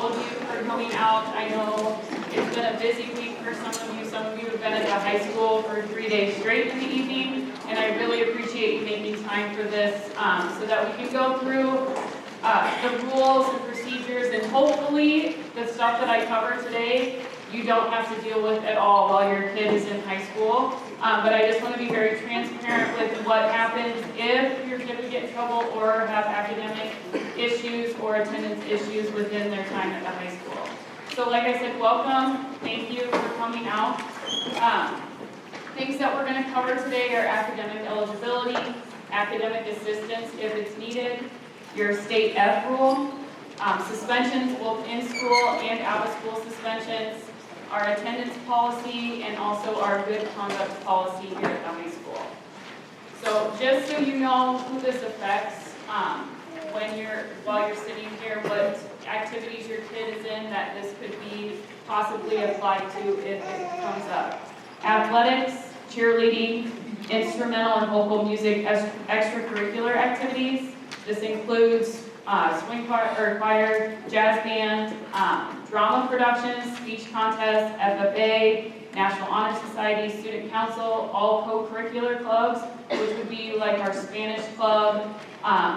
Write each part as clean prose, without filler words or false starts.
all of you for coming out. I know it's been a busy week for some of you. Some of you have been at the high school for 3 days straight in the evening, and I really appreciate you making time for this so that we can go through the rules and procedures, and hopefully the stuff that I cover today you don't have to deal with at all while your kid is in high school. But I just want to be very transparent with what happens if your kid would get in trouble or have academic issues or attendance issues within their time at the high school. So like I said, welcome. Thank you for coming out. Things that we're going to cover today are academic eligibility, academic assistance if it's needed, your state F rule, suspensions both in school and out of school suspensions, our attendance policy, and also our good conduct policy here at the high school. So just so you know who this affects, while you're sitting here, what activities your kid is in that this could be possibly applied to if it comes up. Athletics, cheerleading, instrumental and vocal music extracurricular activities. This includes swing choir, jazz band, drama productions, speech contests, FFA, National Honor Society, Student Council, all co-curricular clubs, which would be like our Spanish club.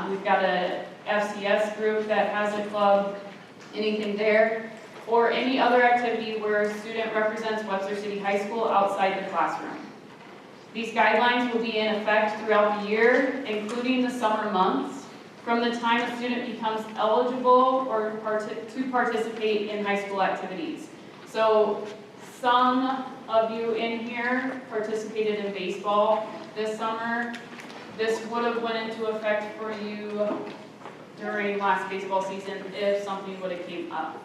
We've got a FCS group that has a club, anything there, or any other activity where a student represents Webster City High School outside the classroom. These guidelines will be in effect throughout the year, including the summer months, from the time a student becomes eligible or to participate in high school activities. So some of you in here participated in baseball this summer. This would have went into effect for you during last baseball season if something would have came up.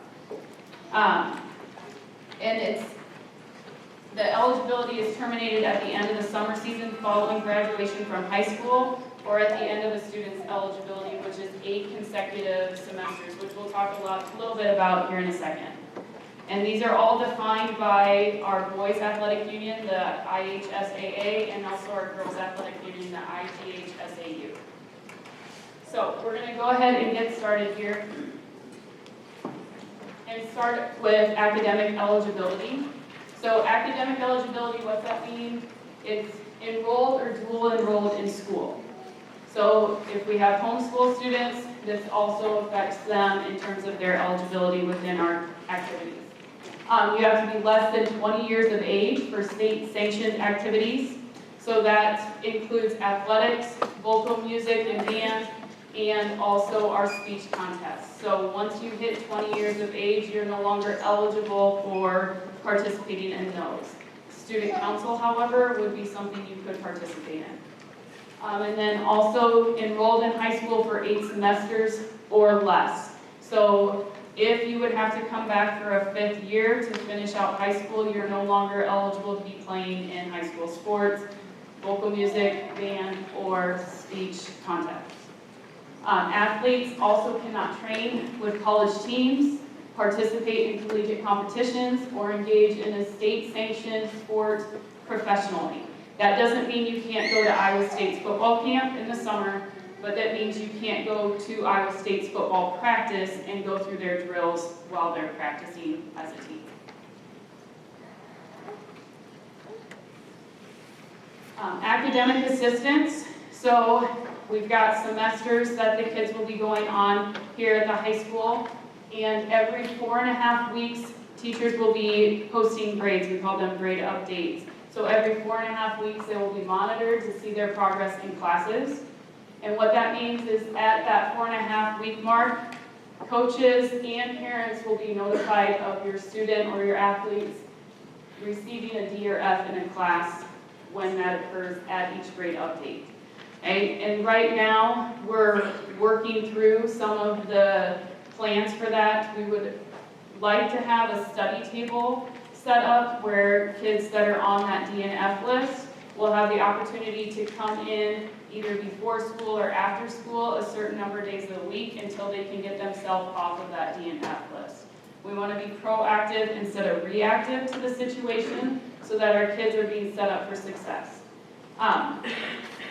And the eligibility is terminated at the end of the summer season following graduation from high school, or at the end of a student's eligibility, which is 8 consecutive semesters, which we'll talk a little bit about here in a second. And these are all defined by our boys athletic union, the IHSAA, and also our girls athletic union, the IGHSAU. So we're going to go ahead and get started here and start with academic eligibility. So academic eligibility, what's that mean? It's enrolled or dual enrolled in school. So if we have homeschool students, this also affects them in terms of their eligibility within our activities. You have to be less than 20 years of age for state-sanctioned activities. So that includes athletics, vocal music and band, and also our speech contests. So once you hit 20 years of age, you're no longer eligible for participating in those. Student council, however, would be something you could participate in. And then also enrolled in high school for 8 semesters or less. So if you would have to come back for a 5th year to finish out high school, you're no longer eligible to be playing in high school sports, vocal music, band, or speech contests. Athletes also cannot train with college teams, participate in collegiate competitions, or engage in a state-sanctioned sport professionally. That doesn't mean you can't go to Iowa State's football camp in the summer, but that means you can't go to Iowa State's football practice and go through their drills while they're practicing as a team. Academic assistance. So we've got semesters that the kids will be going on here at the high school, and every 4.5 weeks, teachers will be posting grades. We call them grade updates. So every 4.5 weeks, they will be monitored to see their progress in classes. And what that means is at that 4.5 week mark, coaches and parents will be notified of your student or your athletes receiving a D or F in a class when that occurs at each grade update. Okay? And right now, we're working through some of the plans for that. We would like to have a study table set up where kids that are on that D and F list will have the opportunity to come in either before school or after school a certain number of days of the week until they can get themselves off of that D and F list. We want to be proactive instead of reactive to the situation so that our kids are being set up for success.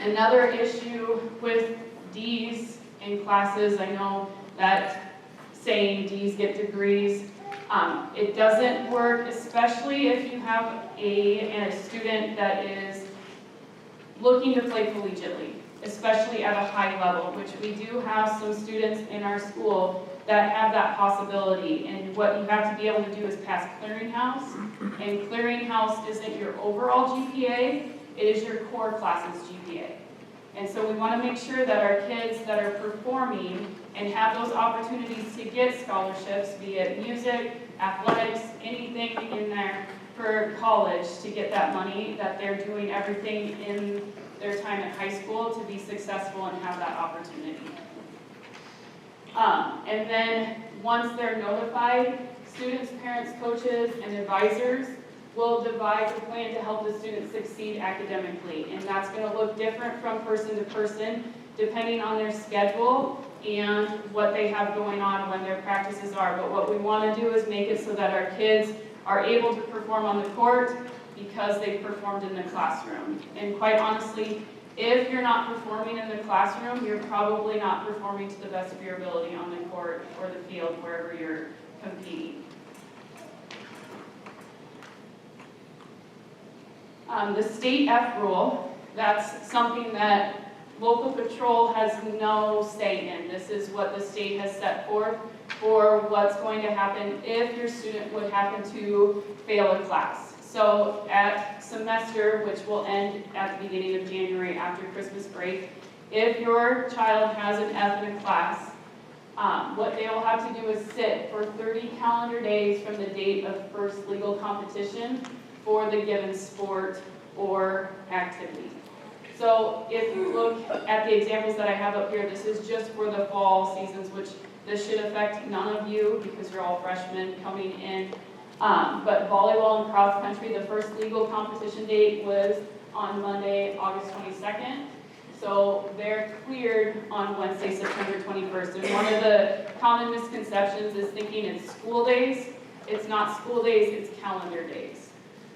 Another issue with D's in classes, I know that saying D's get degrees. It doesn't work, especially if you have a student that is looking to play collegiately, especially at a high level, which we do have some students in our school that have that possibility. And what you have to be able to do is pass clearinghouse. And clearinghouse isn't your overall GPA, it is your core classes GPA. And so we want to make sure that our kids that are performing and have those opportunities to get scholarships, be it music, athletics, anything in there for college to get that money, that they're doing everything in their time at high school to be successful and have that opportunity. And then once they're notified, students, parents, coaches, and advisors will devise a plan to help the students succeed academically. And that's going to look different from person to person, depending on their schedule and what they have going on when their practices are. But what we want to do is make it so that our kids are able to perform on the court because they performed in the classroom. And quite honestly, if you're not performing in the classroom, you're probably not performing to the best of your ability on the court or the field, wherever you're competing. The state F rule, that's something that local patrol has no say in. This is what the state has set forth for what's going to happen if your student would happen to fail a class. So at semester, which will end at the beginning of January after Christmas break, if your child has an F in a class, what they will have to do is sit for 30 calendar days from the date of first legal competition for the given sport or activity. So if you look at the examples that I have up here, this is just for the fall seasons, which this should affect none of you because you're all freshmen coming in. But volleyball and cross country, the first legal competition date was on Monday, August 22nd. So they're cleared on Wednesday, September 21st. And one of the common misconceptions is thinking it's school days. It's not school days, it's calendar days.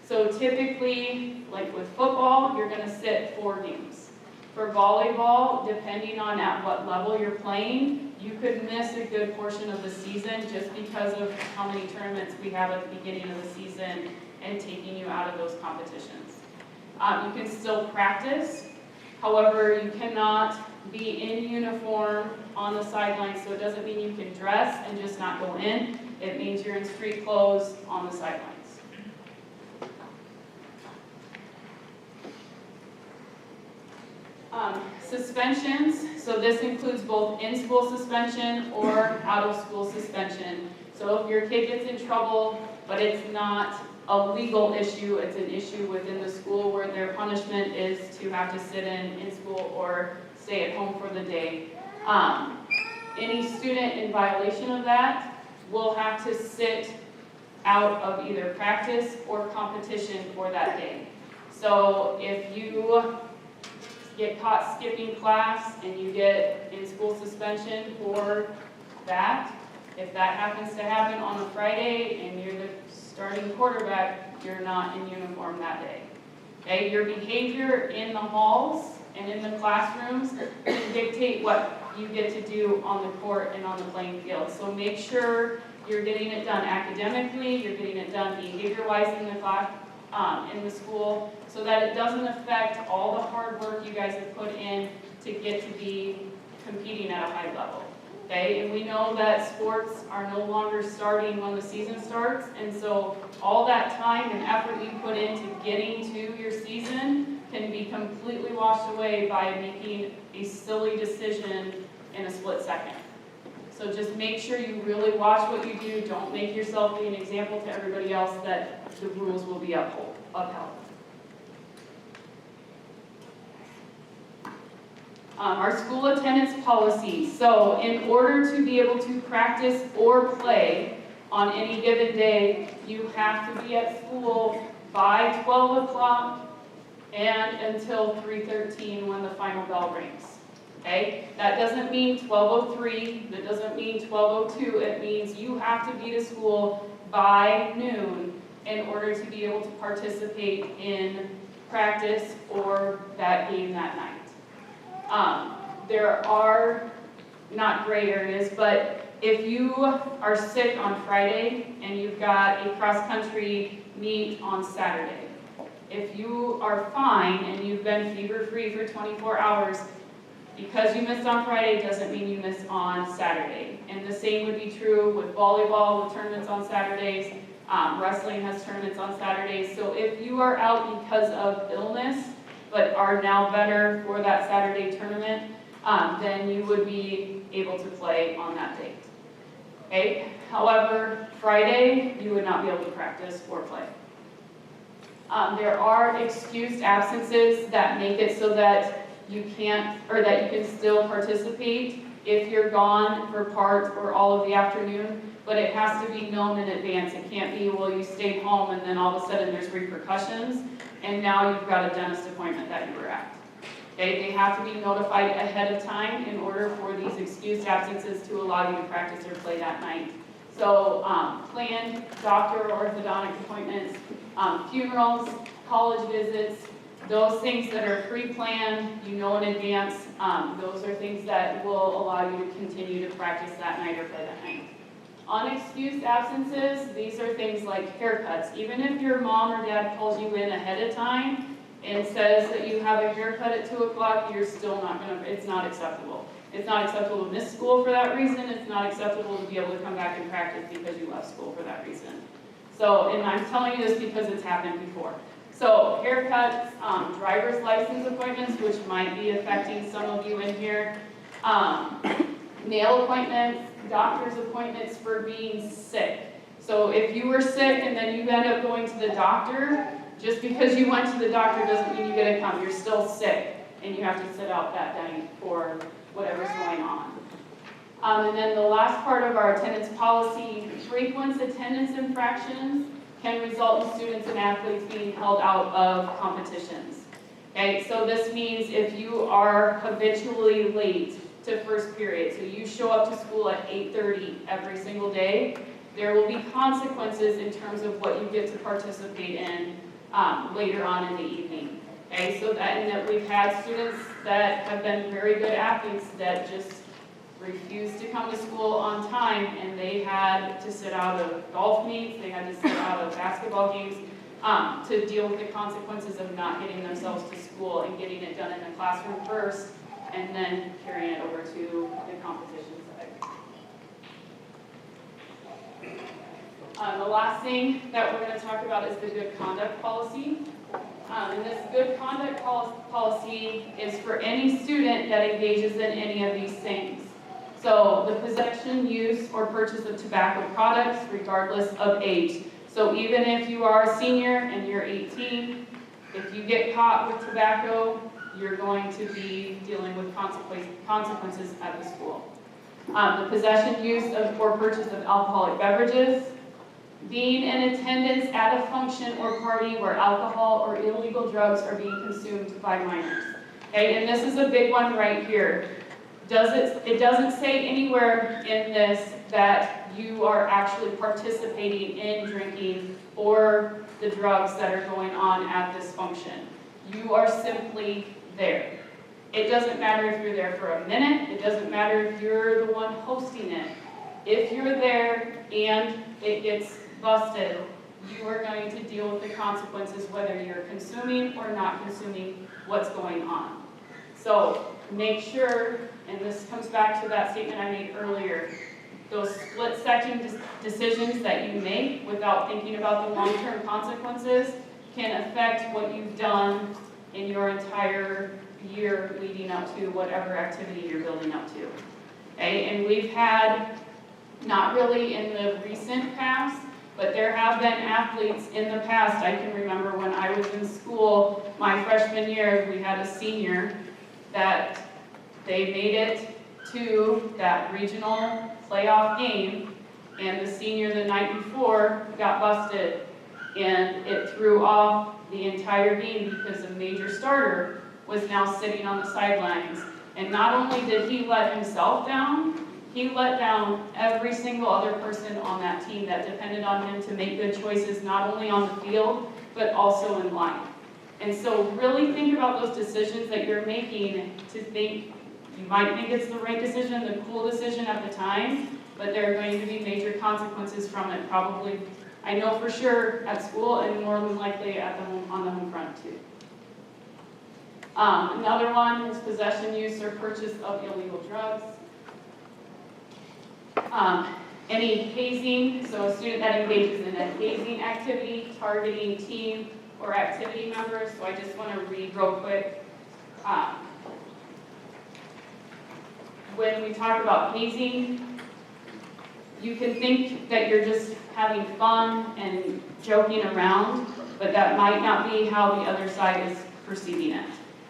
So typically, like with football, you're going to sit 4 games. For volleyball, depending on at what level you're playing, you could miss a good portion of the season just because of how many tournaments we have at the beginning of the season and taking you out of those competitions. You can still practice. However, you cannot be in uniform on the sidelines, so it doesn't mean you can dress and just not go in. It means you're in street clothes on the sidelines. Suspensions, so this includes both in-school suspension or out-of-school suspension. So if your kid gets in trouble, but it's not a legal issue, it's an issue within the school where their punishment is to have to sit in school or stay at home for the day. Any student in violation of that will have to sit out of either practice or competition for that day. So if you get caught skipping class and you get in-school suspension for that, if that happens to happen on a Friday and you're the starting quarterback, you're not in uniform that day. Okay, your behavior in the halls and in the classrooms can dictate what you get to do on the court and on the playing field. So make sure you're getting it done academically, you're getting it done behavior-wise in the class, in the school, so that it doesn't affect all the hard work you guys have put in to get to be competing at a high level. Okay, and we know that sports are no longer starting when the season starts, and so all that time and effort you put into getting to your season can be completely washed away by making a silly decision in a split second. So just make sure you really watch what you do. Don't make yourself be an example to everybody else that the rules will be upheld. Our school attendance policy. So in order to be able to practice or play on any given day, you have to be at school by 12 o'clock and until 3:13 when the final bell rings. Okay? That doesn't mean 12:03, that doesn't mean 12:02, it means you have to be to school by noon in order to be able to participate in practice or that game that night. There are, not gray areas, but if you are sick on Friday and you've got a cross-country meet on Saturday, if you are fine and you've been fever-free for 24 hours, because you missed on Friday doesn't mean you missed on Saturday. And the same would be true with volleyball, with tournaments on Saturdays. Wrestling has tournaments on Saturdays. So if you are out because of illness, but are now better for that Saturday tournament, then you would be able to play on that date. Okay? However, Friday, you would not be able to practice or play. There are excused absences that make it so that you can't, or that you can still participate if you're gone for part or all of the afternoon, but it has to be known in advance. It can't be, well, you stayed home and then all of a sudden there's repercussions, and now you've got a dentist appointment that you were at. Okay, they have to be notified ahead of time in order for these excused absences to allow you to practice or play that night. So planned doctor or orthodontic appointments, funerals, college visits, those things that are pre-planned, you know in advance, those are things that will allow you to continue to practice that night or play that night. Unexcused absences, these are things like haircuts. Even if your mom or dad calls you in ahead of time and says that you have a haircut at 2 o'clock, you're still not gonna, it's not acceptable. It's not acceptable to miss school for that reason. It's not acceptable to be able to come back and practice because you left school for that reason. So, and I'm telling you this because it's happened before. So haircuts, driver's license appointments, which might be affecting some of you in here, nail appointments, doctor's appointments for being sick. So if you were sick and then you end up going to the doctor, just because you went to the doctor doesn't mean you get to come. You're still sick and you have to sit out that night for whatever's going on. And then the last part of our attendance policy, frequent attendance infractions can result in students and athletes being held out of competitions. Okay, so this means if you are habitually late to first period, so you show up to school at 8:30 every single day, there will be consequences in terms of what you get to participate in later on in the evening. Okay, so that, and that we've had students that have been very good athletes that just refused to come to school on time, and they had to sit out of golf meets, they had to sit out of basketball games to deal with the consequences of not getting themselves to school and getting it done in the classroom first, and then carrying it over to the competition side. The last thing that we're going to talk about is the good conduct policy. And this good conduct policy is for any student that engages in any of these things. So the possession, use, or purchase of tobacco products, regardless of age. So even if you are a senior and you're 18, if you get caught with tobacco, you're going to be dealing with consequences at the school. The possession, use, or purchase of alcoholic beverages. Being in attendance at a function or party where alcohol or illegal drugs are being consumed by minors. Okay, and this is a big one right here. It doesn't say anywhere in this that you are actually participating in drinking or the drugs that are going on at this function. You are simply there. It doesn't matter if you're there for a minute. It doesn't matter if you're the one hosting it. If you're there and it gets busted, you are going to deal with the consequences whether you're consuming or not consuming what's going on. So make sure, and this comes back to that statement I made earlier, those split-second decisions that you make without thinking about the long-term consequences can affect what you've done in your entire year leading up to whatever activity you're building up to. Okay, and we've had, not really in the recent past, but there have been athletes in the past. I can remember when I was in school, my freshman year, we had a senior that they made it to that regional playoff game, and the senior the night before got busted, and it threw off the entire game because the major starter was now sitting on the sidelines. And not only did he let himself down, he let down every single other person on that team that depended on him to make good choices, not only on the field, but also in life. And so really think about those decisions that you're making to think, you might think it's the right decision, the cool decision at the time, but there are going to be major consequences from it, probably, I know for sure, at school and more than likely on the home front too. Another one is possession, use, or purchase of illegal drugs. Any hazing, so a student that engages in a hazing activity, targeting team or activity members. So I just want to read real quick. When we talk about hazing, you can think that you're just having fun and joking around, but that might not be how the other side is perceiving it.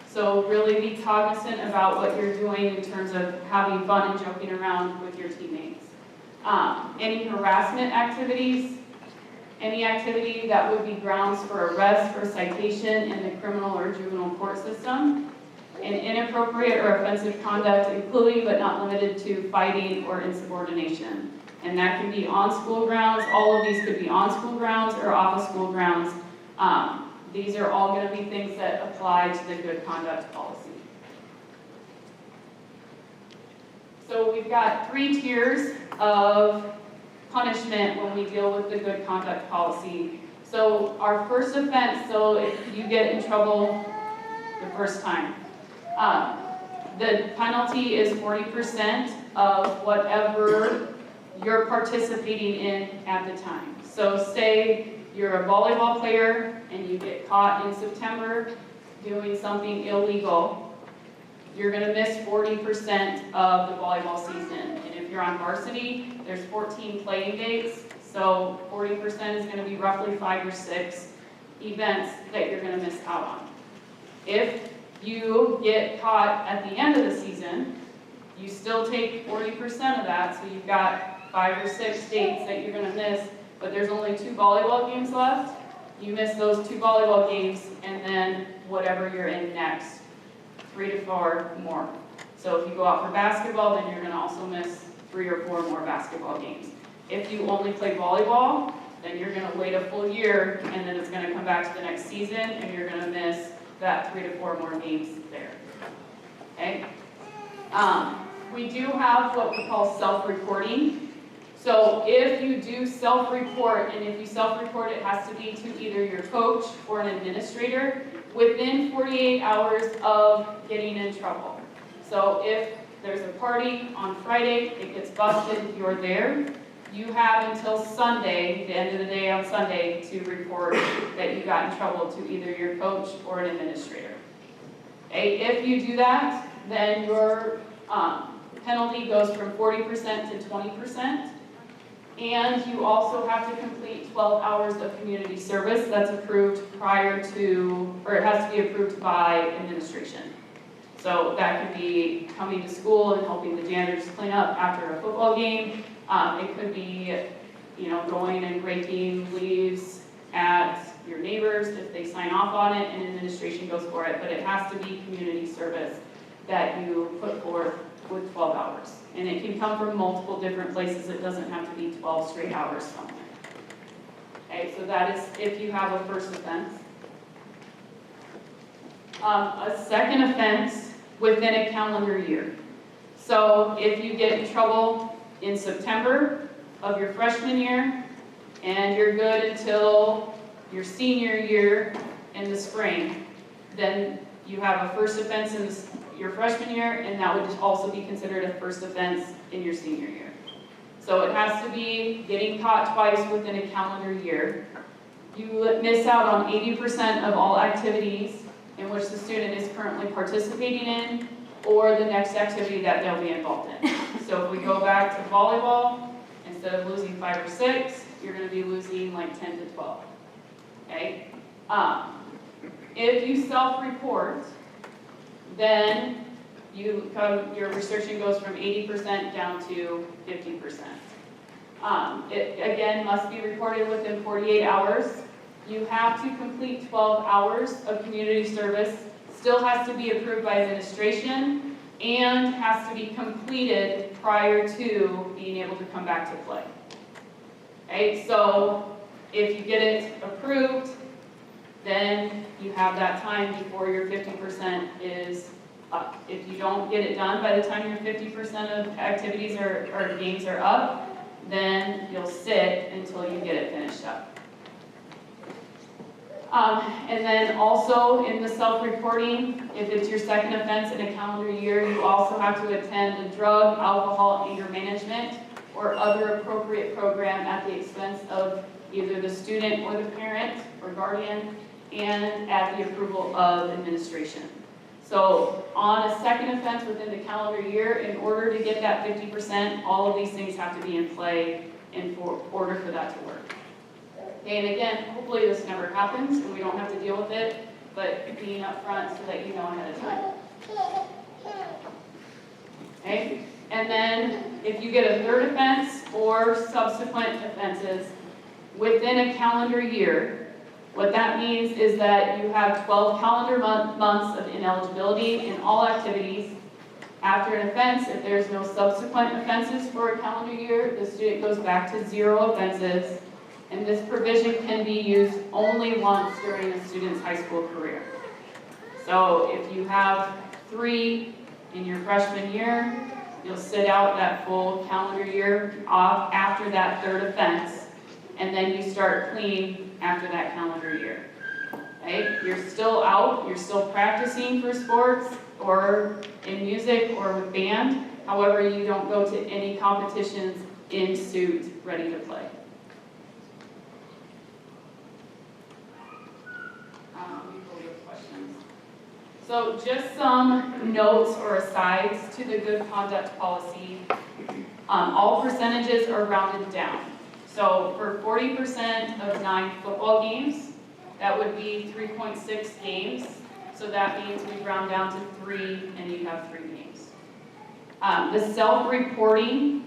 So really be cognizant about what you're doing in terms of having fun and joking around with your teammates. Any harassment activities, any activity that would be grounds for arrest or citation in the criminal or juvenile court system, and inappropriate or offensive conduct, including but not limited to fighting or insubordination. And that can be on school grounds. All of these could be on school grounds or off of school grounds. These are all going to be things that apply to the good conduct policy. So we've got 3 tiers of punishment when we deal with the good conduct policy. So our first offense, so if you get in trouble the first time, the penalty is 40% of whatever you're participating in at the time. So say you're a volleyball player and you get caught in September doing something illegal, you're going to miss 40% of the volleyball season. And if you're on varsity, there's 14 playing dates, so 40% is going to be roughly 5 or 6 events that you're going to miss out on. If you get caught at the end of the season, you still take 40% of that, so you've got 5 or 6 dates that you're going to miss, but there's only 2 volleyball games left. You miss those 2 volleyball games, and then whatever you're in next, 3 to 4 more. So if you go out for basketball, then you're going to also miss 3 or 4 more basketball games. If you only play volleyball, then you're going to wait a full year, and then it's going to come back to the next season, and you're going to miss that 3 to 4 more games there. Okay? We do have what we call self-reporting. So if you do self-report, and if you self-report, it has to be to either your coach or an administrator within 48 hours of getting in trouble. So if there's a party on Friday, it gets busted, you're there, you have until Sunday, the end of the day on Sunday, to report that you got in trouble to either your coach or an administrator. Okay? If you do that, then your penalty goes from 40% to 20%. And you also have to complete 12 hours of community service that's approved prior to, or it has to be approved by administration. So that could be coming to school and helping the janitors clean up after a football game. It could be, going and raking leaves at your neighbors if they sign off on it and administration goes for it. But it has to be community service that you put forth with 12 hours. And it can come from multiple different places. It doesn't have to be 12 straight hours somewhere. Okay, so that is if you have a first offense. A second offense within a calendar year. So if you get in trouble in September of your freshman year, and you're good until your senior year in the spring, then you have a first offense in your freshman year, and that would also be considered a first offense in your senior year. So it has to be getting caught twice within a calendar year. You miss out on 80% of all activities in which the student is currently participating in, or the next activity that they'll be involved in. So if we go back to volleyball, instead of losing 5 or 6, you're going to be losing like 10 to 12. Okay? If you self-report, then your restriction goes from 80% down to 50%. It, again, must be reported within 48 hours. You have to complete 12 hours of community service, still has to be approved by administration, and has to be completed prior to being able to come back to play. Okay, so if you get it approved, then you have that time before your 50% is up. If you don't get it done by the time your 50% of activities or games are up, then you'll sit until you get it finished up. And then also in the self-reporting, if it's your second offense in a calendar year, you also have to attend a drug, alcohol, anger management, or other appropriate program at the expense of either the student or the parent or guardian, and at the approval of administration. So on a second offense within the calendar year, in order to get that 50%, all of these things have to be in play in order for that to work. Okay, and again, hopefully this never happens and we don't have to deal with it, but being upfront so that you know ahead of time. Okay, and then if you get a third offense or subsequent offenses within a calendar year, what that means is that you have 12 calendar months of ineligibility in all activities. After an offense, if there's no subsequent offenses for a calendar year, the student goes back to 0 offenses, and this provision can be used only once during a student's high school career. So if you have 3 in your freshman year, you'll sit out that full calendar year off after that third offense, and then you start clean after that calendar year. Okay? You're still out, you're still practicing for sports or in music or with band. However, you don't go to any competitions in suit ready to play. So just some notes or asides to the good conduct policy. All percentages are rounded down. So for 40% of 9 football games, that would be 3.6 games. So that means we round down to 3 and you have 3 games. The self-reporting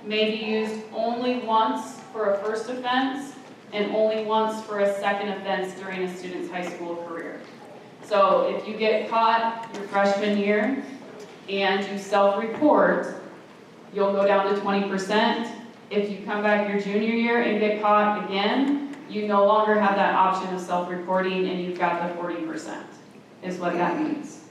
may be used only once for a first offense and only once for a second offense during a student's high school career. So if you get caught your freshman year and you self-report, you'll go down to 20%. If you come back your junior year and get caught again, you no longer have that option of self-reporting and you've got the 40%, is what that means.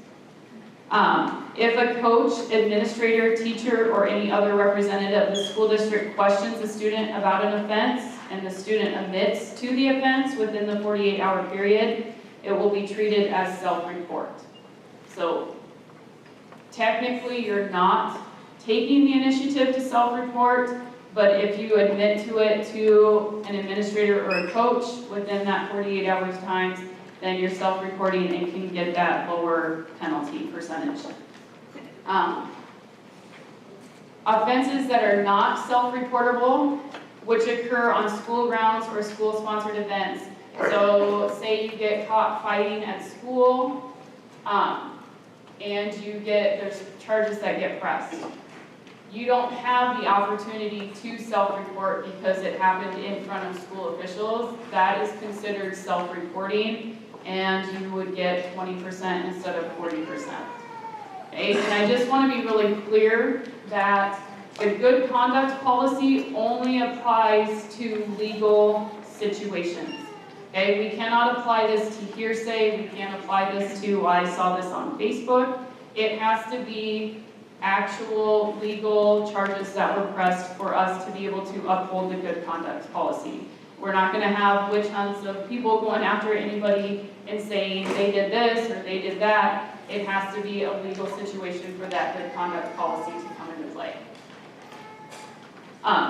If a coach, administrator, teacher, or any other representative of the school district questions a student about an offense and the student admits to the offense within the 48-hour period, it will be treated as self-report. So technically you're not taking the initiative to self-report, but if you admit to it to an administrator or a coach within that 48 hours times, then you're self-reporting and can get that lower penalty percentage. Offenses that are not self-reportable, which occur on school grounds or school-sponsored events. So say you get caught fighting at school, and there's charges that get pressed. You don't have the opportunity to self-report because it happened in front of school officials. That is considered self-reporting, and you would get 20% instead of 40%. Okay? And I just want to be really clear that the good conduct policy only applies to legal situations. Okay? We cannot apply this to hearsay. We can't apply this to, I saw this on Facebook. It has to be actual legal charges that were pressed for us to be able to uphold the good conduct policy. We're not going to have witch hunts of people going after anybody and saying they did this or they did that. It has to be a legal situation for that good conduct policy to come into play.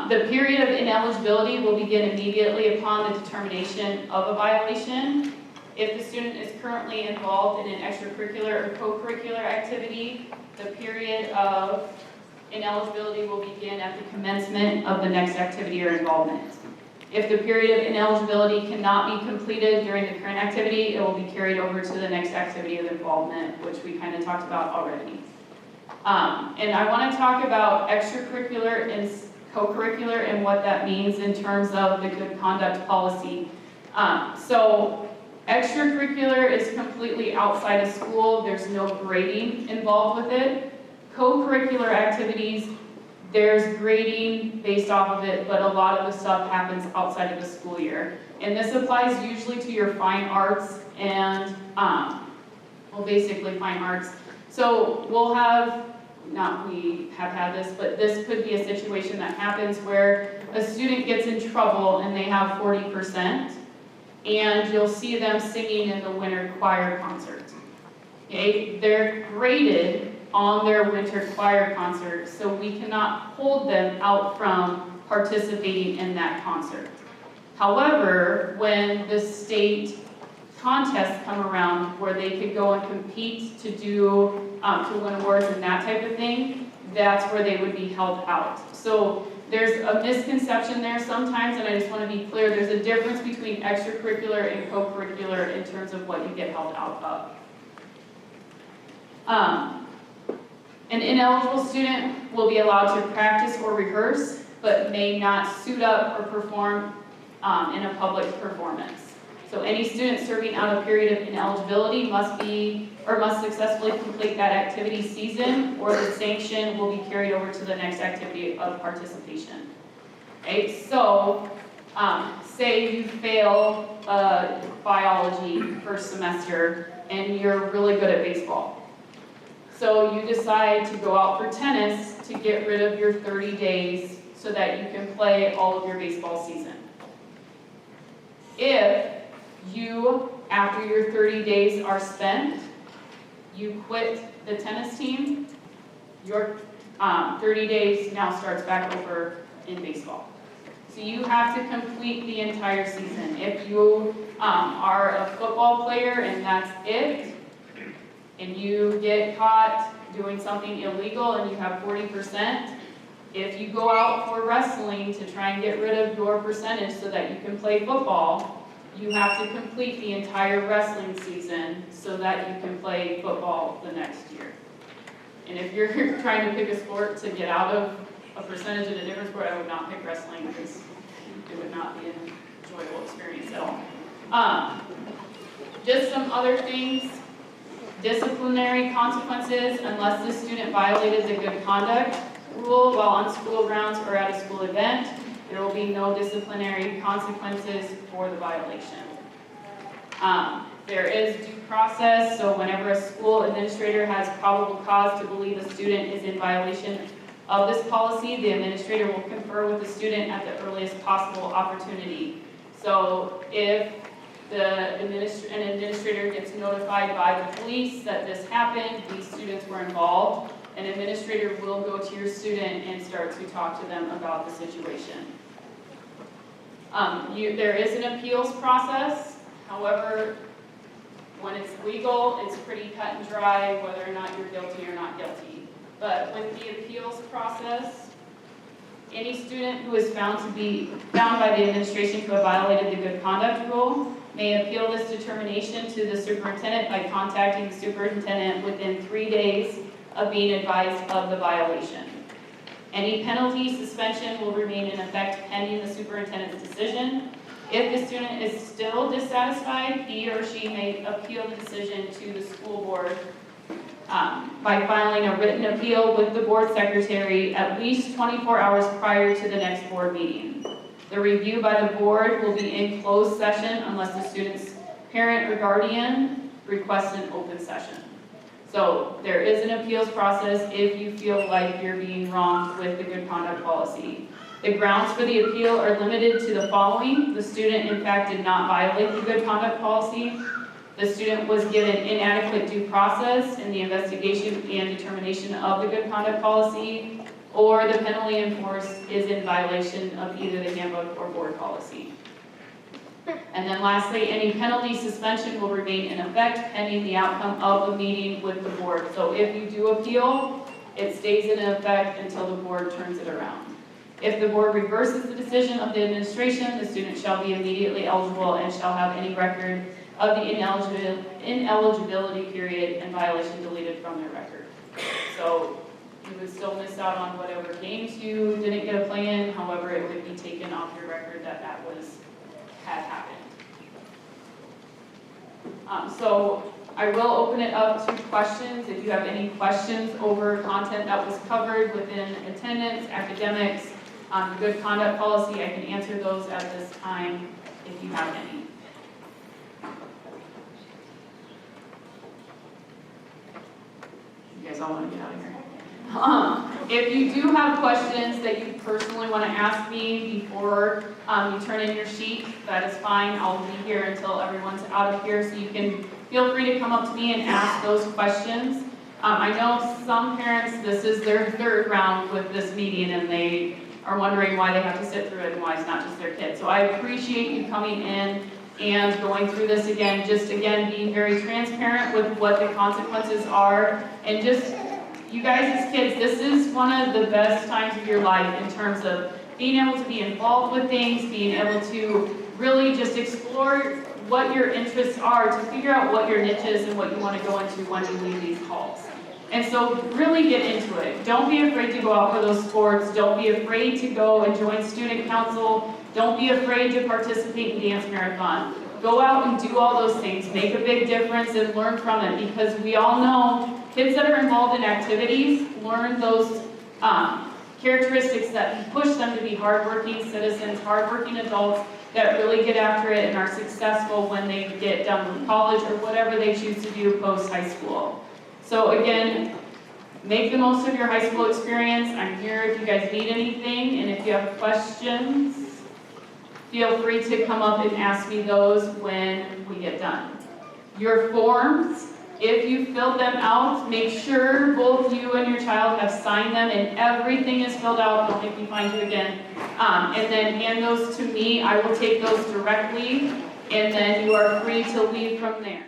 The period of ineligibility will begin immediately upon the determination of a violation. If the student is currently involved in an extracurricular or co-curricular activity, the period of ineligibility will begin at the commencement of the next activity or involvement. If the period of ineligibility cannot be completed during the current activity, it will be carried over to the next activity of involvement, which we kind of talked about already. And I want to talk about extracurricular and co-curricular and what that means in terms of the good conduct policy. So extracurricular is completely outside of school. There's no grading involved with it. Co-curricular activities, there's grading based off of it, but a lot of the stuff happens outside of the school year. And this applies usually to your fine arts and, well, basically fine arts. So we'll have, not we have had this, but this could be a situation that happens where a student gets in trouble and they have 40%, and you'll see them singing in the winter choir concert. Okay, they're graded on their winter choir concert, so we cannot hold them out from participating in that concert. However, when the state contests come around where they could go and compete to to win awards and that type of thing, that's where they would be held out. So there's a misconception there sometimes, and I just want to be clear, there's a difference between extracurricular and co-curricular in terms of what you get held out of. An ineligible student will be allowed to practice or rehearse, but may not suit up or perform in a public performance. So any student serving out a period of ineligibility must successfully complete that activity season, or the sanction will be carried over to the next activity of participation. Okay, so say you fail biology first semester and you're really good at baseball. So you decide to go out for tennis to get rid of your 30 days so that you can play all of your baseball season. If you, after your 30 days are spent, you quit the tennis team, your 30 days now starts back over in baseball. So you have to complete the entire season. If you are a football player and that's it, and you get caught doing something illegal and you have 40%, if you go out for wrestling to try and get rid of your percentage so that you can play football, you have to complete the entire wrestling season so that you can play football the next year. And if you're trying to pick a sport to get out of a percentage in a different sport, I would not pick wrestling because it would not be an enjoyable experience at all. Just some other things. Disciplinary consequences unless the student violated the good conduct rule while on school grounds or at a school event. There will be no disciplinary consequences for the violation. There is due process, so whenever a school administrator has probable cause to believe a student is in violation of this policy, the administrator will confer with the student at the earliest possible opportunity. So if an administrator gets notified by the police that this happened, these students were involved, an administrator will go to your student and start to talk to them about the situation. There is an appeals process. However, when it's legal, it's pretty cut and dry whether or not you're guilty or not guilty. But with the appeals process, any student who is found by the administration to have violated the good conduct rule may appeal this determination to the superintendent by contacting the superintendent within 3 days of being advised of the violation. Any penalty suspension will remain in effect pending the superintendent's decision. If the student is still dissatisfied, he or she may appeal the decision to the school board by filing a written appeal with the board secretary at least 24 hours prior to the next board meeting. The review by the board will be in closed session unless the student's parent or guardian requests an open session. So there is an appeals process if you feel like you're being wronged with the good conduct policy. The grounds for the appeal are limited to the following. The student, in fact, did not violate the good conduct policy. The student was given inadequate due process in the investigation and determination of the good conduct policy, or the penalty enforced is in violation of either the handbook or board policy. And then lastly, any penalty suspension will remain in effect pending the outcome of the meeting with the board. So if you do appeal, it stays in effect until the board turns it around. If the board reverses the decision of the administration, the student shall be immediately eligible and shall have any record of the ineligibility period and violation deleted from their record. So you would still miss out on whatever games you didn't get a play in, however, it would be taken off your record that had happened. So I will open it up to questions. If you have any questions over content that was covered within attendance, academics, the good conduct policy, I can answer those at this time if you have any. so I want to get out of here. If you do have questions that you personally want to ask me before you turn in your sheet, that is fine. I'll be here until everyone's out of here, so you can feel free to come up to me and ask those questions. I know some parents, this is their third round with this meeting, and they are wondering why they have to sit through it and why it's not just their kids. So I appreciate you coming in and going through this again, just again being very transparent with what the consequences are, and just, you guys as kids, this is one of the best times of your life in terms of being able to be involved with things, being able to really just explore what your interests are, to figure out what your niche is and what you want to go into when you leave these halls. And so really get into it. Don't be afraid to go out for those sports. Don't be afraid to go and join student council. Don't be afraid to participate in dance marathon. Go out and do all those things. Make a big difference and learn from it, because we all know kids that are involved in activities learn those characteristics that push them to be hardworking citizens, hardworking adults that really get after it and are successful when they get done with college or whatever they choose to do post-high school. So again, make the most of your high school experience. I'm here if you guys need anything, and if you have questions, feel free to come up and ask me those when we get done. Your forms, if you filled them out, make sure both you and your child have signed them and everything is filled out. Don't make me find you again. And then hand those to me. I will take those directly, and then you are free to leave from there.